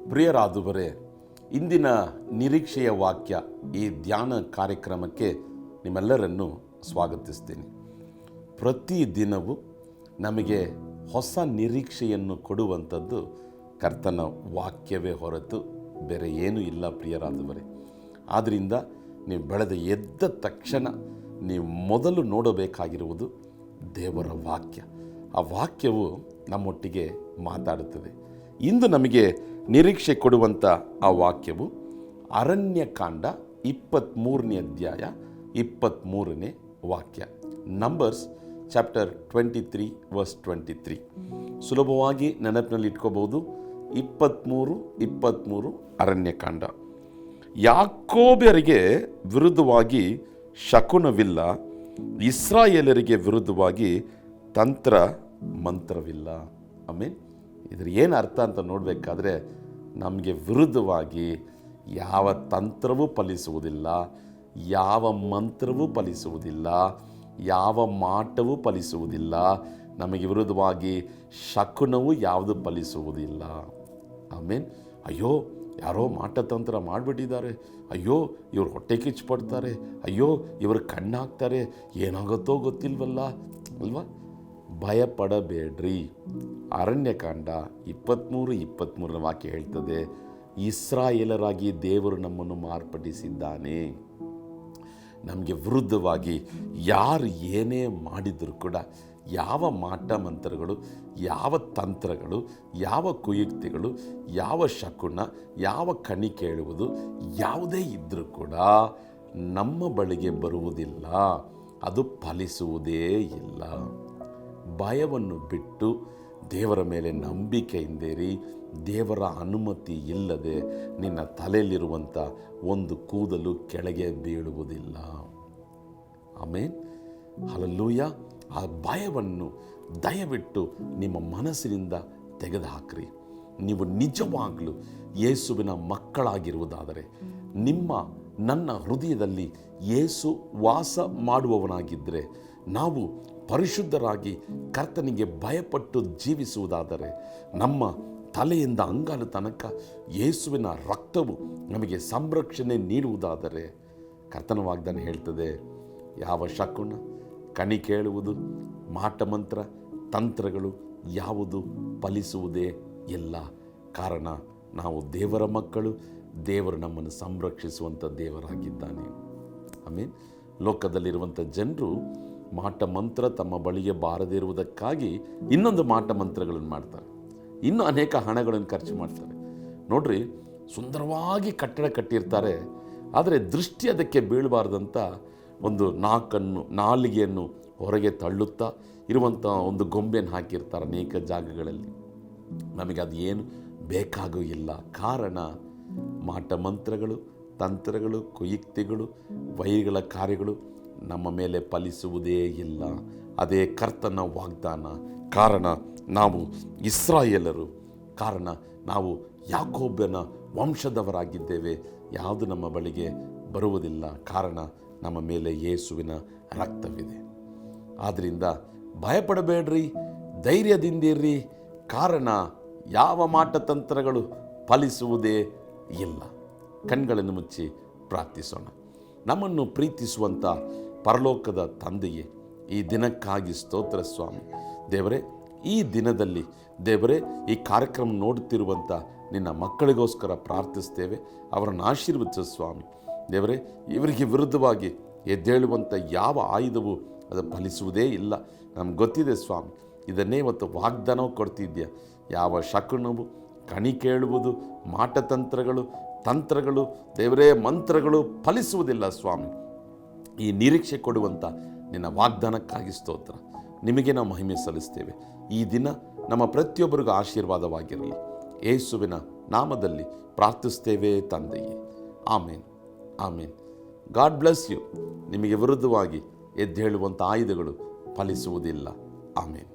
ಪ್ರಿಯರಾದವರೇ, ಇಂದಿನ ನಿರೀಕ್ಷೆಯ ವಾಕ್ಯ ಈ ಧ್ಯಾನ ಕಾರ್ಯಕ್ರಮಕ್ಕೆ ನಿಮ್ಮೆಲ್ಲರನ್ನು ಸ್ವಾಗತಿಸ್ತೀನಿ. ಪ್ರತಿ ದಿನವೂ ನಮಗೆ ಹೊಸ ನಿರೀಕ್ಷೆಯನ್ನು ಕೊಡುವಂಥದ್ದು ಕರ್ತನ ವಾಕ್ಯವೇ ಹೊರತು ಬೇರೆ ಏನೂ ಇಲ್ಲ ಪ್ರಿಯರಾದವರೇ. ಆದ್ದರಿಂದ ನೀವು ಬೆಳೆದ ಎದ್ದ ತಕ್ಷಣ ನೀವು ಮೊದಲು ನೋಡಬೇಕಾಗಿರುವುದು ದೇವರ ವಾಕ್ಯ. ಆ ವಾಕ್ಯವು ನಮ್ಮೊಟ್ಟಿಗೆ ಮಾತಾಡುತ್ತದೆ. ಇಂದು ನಮಗೆ ನಿರೀಕ್ಷೆ ಕೊಡುವಂಥ ಆ ವಾಕ್ಯವು ಅರಣ್ಯಕಾಂಡ 23ನೇ ಅಧ್ಯಾಯ 23ನೇ ವಾಕ್ಯ. Numbers chapter 23 verse 23. ಸುಲಭವಾಗಿ ನೆನಪಿನಲ್ಲಿ ಇಟ್ಕೋಬಹುದು. 23 ಅರಣ್ಯಕಾಂಡ. ಯಾಕೋಬ್ಯರಿಗೆ ವಿರುದ್ಧವಾಗಿ ಶಕುನವಿಲ್ಲ, ಇಸ್ರಾಯೇಲರಿಗೆ ವಿರುದ್ಧವಾಗಿ ತಂತ್ರ ಮಂತ್ರವಿಲ್ಲ. ಆಮೇನ್. ಇದ್ರ ಏನು ಅರ್ಥ ಅಂತ ನೋಡಬೇಕಾದ್ರೆ, ನಮಗೆ ವಿರುದ್ಧವಾಗಿ ಯಾವ ತಂತ್ರವೂ ಫಲಿಸುವುದಿಲ್ಲ, ಯಾವ ಮಂತ್ರವೂ ಫಲಿಸುವುದಿಲ್ಲ, ಯಾವ ಮಾಟವೂ ಫಲಿಸುವುದಿಲ್ಲ. ನಮಗೆ ವಿರುದ್ಧವಾಗಿ ಶಕುನವೂ ಯಾವುದು ಫಲಿಸುವುದಿಲ್ಲ. ಆಮೇನ್. ಅಯ್ಯೋ, ಯಾರೋ ಮಾಟತಂತ್ರ ಮಾಡಿಬಿಟ್ಟಿದ್ದಾರೆ, ಅಯ್ಯೋ ಇವ್ರು ಹೊಟ್ಟೆ ಕಿಚ್ಚುಪಡ್ತಾರೆ, ಅಯ್ಯೋ ಇವರು ಕಣ್ಣಾಕ್ತಾರೆ, ಏನಾಗುತ್ತೋ ಗೊತ್ತಿಲ್ವಲ್ಲ ಅಲ್ವಾ. ಭಯಪಡಬೇಡ್ರಿ. ಅರಣ್ಯಕಾಂಡ 23 ವಾಕ್ಯ ಹೇಳ್ತದೆ, ಇಸ್ರಾಯೇಲರಾಗಿ ದೇವರು ನಮ್ಮನ್ನು ಮಾರ್ಪಡಿಸಿದ್ದಾನೆ. ನಮಗೆ ವಿರುದ್ಧವಾಗಿ ಯಾರು ಏನೇ ಮಾಡಿದರೂ ಕೂಡ, ಯಾವ ಮಾಟ ಮಂತ್ರಗಳು, ಯಾವ ತಂತ್ರಗಳು, ಯಾವ ಕುಯುಕ್ತಿಗಳು, ಯಾವ ಶಕುನ, ಯಾವ ಕಣಿ ಕೇಳುವುದು ಯಾವುದೇ ಇದ್ದರೂ ಕೂಡ ನಮ್ಮ ಬಳಿಗೆ ಬರುವುದಿಲ್ಲ, ಅದು ಫಲಿಸುವುದೇ ಇಲ್ಲ. ಭಯವನ್ನು ಬಿಟ್ಟು ದೇವರ ಮೇಲೆ ನಂಬಿಕೆಯಿಂದೇರಿ. ದೇವರ ಅನುಮತಿ ಇಲ್ಲದೆ ನಿನ್ನ ತಲೆಯಲ್ಲಿರುವಂಥ ಒಂದು ಕೂದಲು ಕೆಳಗೆ ಬೀಳುವುದಿಲ್ಲ. ಆಮೇನ್. ಹಲ್ಲೆಲೂಯಾ. ಆ ಭಯವನ್ನು ದಯವಿಟ್ಟು ನಿಮ್ಮ ಮನಸ್ಸಿನಿಂದ ತೆಗೆದುಹಾಕ್ರಿ. ನೀವು ನಿಜವಾಗಲೂ ಯೇಸುವಿನ ಮಕ್ಕಳಾಗಿರುವುದಾದರೆ, ನನ್ನ ಹೃದಯದಲ್ಲಿ ಯೇಸು ವಾಸ ಮಾಡುವವನಾಗಿದ್ದರೆ, ನಾವು ಪರಿಶುದ್ಧರಾಗಿ ಕರ್ತನಿಗೆ ಭಯಪಟ್ಟು ಜೀವಿಸುವುದಾದರೆ, ನಮ್ಮ ತಲೆಯಿಂದ ಅಂಗಾಲು ತನಕ ಯೇಸುವಿನ ರಕ್ತವು ನಮಗೆ ಸಂರಕ್ಷಣೆ ನೀಡುವುದಾದರೆ, ಕರ್ತನ ವಾಗ್ದಾನ ಹೇಳ್ತದೆ, ಯಾವ ಶಕುನ, ಕಣಿ ಕೇಳುವುದು, ಮಾಟಮಂತ್ರ, ತಂತ್ರಗಳು ಯಾವುದು ಫಲಿಸುವುದೇ ಇಲ್ಲ. ಕಾರಣ ನಾವು ದೇವರ ಮಕ್ಕಳು, ದೇವರು ನಮ್ಮನ್ನು ಸಂರಕ್ಷಿಸುವಂಥ ದೇವರಾಗಿದ್ದಾನೆ. ಆಮೇಲೆ ಲೋಕದಲ್ಲಿರುವಂಥ ಜನರು ಮಾಟಮಂತ್ರ ತಮ್ಮ ಬಳಿಗೆ ಬಾರದೇ ಇರುವುದಕ್ಕಾಗಿ ಇನ್ನೊಂದು ಮಾಟಮಂತ್ರಗಳನ್ನು ಮಾಡ್ತಾರೆ, ಇನ್ನೂ ಅನೇಕ ಹಣಗಳನ್ನು ಖರ್ಚು ಮಾಡ್ತಾರೆ. ನೋಡ್ರಿ, ಸುಂದರವಾಗಿ ಕಟ್ಟಡ ಕಟ್ಟಿರ್ತಾರೆ, ಆದರೆ ದೃಷ್ಟಿ ಅದಕ್ಕೆ ಬೀಳಬಾರ್ದಂಥ ಒಂದು ನಾಲಿಗೆಯನ್ನು ಹೊರಗೆ ತಳ್ಳುತ್ತಾ ಇರುವಂಥ ಒಂದು ಗೊಂಬೆಯನ್ನು ಹಾಕಿರ್ತಾರೆ ಅನೇಕ ಜಾಗಗಳಲ್ಲಿ. ನಮಗೆ ಅದು ಏನು ಬೇಕಾಗೂ ಇಲ್ಲ. ಕಾರಣ ಮಾಟಮಂತ್ರಗಳು, ತಂತ್ರಗಳು, ಕುಯುಕ್ತಿಗಳು, ವೈರಿಗಳ ಕಾರ್ಯಗಳು ನಮ್ಮ ಮೇಲೆ ಫಲಿಸುವುದೇ ಇಲ್ಲ. ಅದೇ ಕರ್ತನ ವಾಗ್ದಾನ. ಕಾರಣ ನಾವು ಇಸ್ರಾಯೇಲರು, ಕಾರಣ ನಾವು ಯಾಕೋಬ್ಯನ ವಂಶದವರಾಗಿದ್ದೇವೆ. ಯಾವುದು ನಮ್ಮ ಬಳಿಗೆ ಬರುವುದಿಲ್ಲ. ಕಾರಣ ನಮ್ಮ ಮೇಲೆ ಯೇಸುವಿನ ರಕ್ತವಿದೆ. ಆದ್ದರಿಂದ ಭಯಪಡಬೇಡ್ರಿ, ಧೈರ್ಯದಿಂದಿರ್ರಿ. ಕಾರಣ ಯಾವ ಮಾಟತಂತ್ರಗಳು ಫಲಿಸುವುದೇ ಇಲ್ಲ. ಕಣ್ಗಳನ್ನು ಮುಚ್ಚಿ ಪ್ರಾರ್ಥಿಸೋಣ. ನಮ್ಮನ್ನು ಪ್ರೀತಿಸುವಂಥ ಪರಲೋಕದ ತಂದೆಯೇ, ಈ ದಿನಕ್ಕಾಗಿ ಸ್ತೋತ್ರ ಸ್ವಾಮಿ. ದೇವರೇ, ಈ ದಿನದಲ್ಲಿ ದೇವರೇ, ಈ ಕಾರ್ಯಕ್ರಮ ನೋಡುತ್ತಿರುವಂಥ ನಿನ್ನ ಮಕ್ಕಳಿಗೋಸ್ಕರ ಪ್ರಾರ್ಥಿಸ್ತೇವೆ. ಅವರನ್ನು ಆಶೀರ್ವದಿಸು ಸ್ವಾಮಿ. ದೇವರೇ, ಇವರಿಗೆ ವಿರುದ್ಧವಾಗಿ ಎದ್ದೇಳುವಂಥ ಯಾವ ಆಯುಧವೂ ಅದು ಫಲಿಸುವುದೇ ಇಲ್ಲ. ನಮ್ಗೆ ಗೊತ್ತಿದೆ ಸ್ವಾಮಿ, ಇದನ್ನೇ ಇವತ್ತು ವಾಗ್ದಾನವು ಕೊಡ್ತಿದ್ಯಾ. ಯಾವ ಶಕುನವು, ಕಣಿ ಕೇಳುವುದು, ತಂತ್ರಗಳು ದೇವರೇ, ಮಂತ್ರಗಳು ಫಲಿಸುವುದಿಲ್ಲ ಸ್ವಾಮಿ. ಈ ನಿರೀಕ್ಷೆ ಕೊಡುವಂಥ ನಿನ್ನ ವಾಗ್ದಾನಕ್ಕಾಗಿ ಸ್ತೋತ್ರ. ನಿಮಗೆ ನಾವು ಮಹಿಮೆ ಸಲ್ಲಿಸ್ತೇವೆ. ಈ ದಿನ ನಮ್ಮ ಪ್ರತಿಯೊಬ್ಬರಿಗೂ ಆಶೀರ್ವಾದವಾಗಿರಲಿ. ಯೇಸುವಿನ ನಾಮದಲ್ಲಿ ಪ್ರಾರ್ಥಿಸ್ತೇವೆ ತಂದೆಯೇ. Amen, amen. God bless you. ನಿಮಗೆ ವಿರುದ್ಧವಾಗಿ ಎದ್ದೇಳುವಂಥ ಆಯುಧಗಳು ಫಲಿಸುವುದಿಲ್ಲ. ಆಮೇನ್.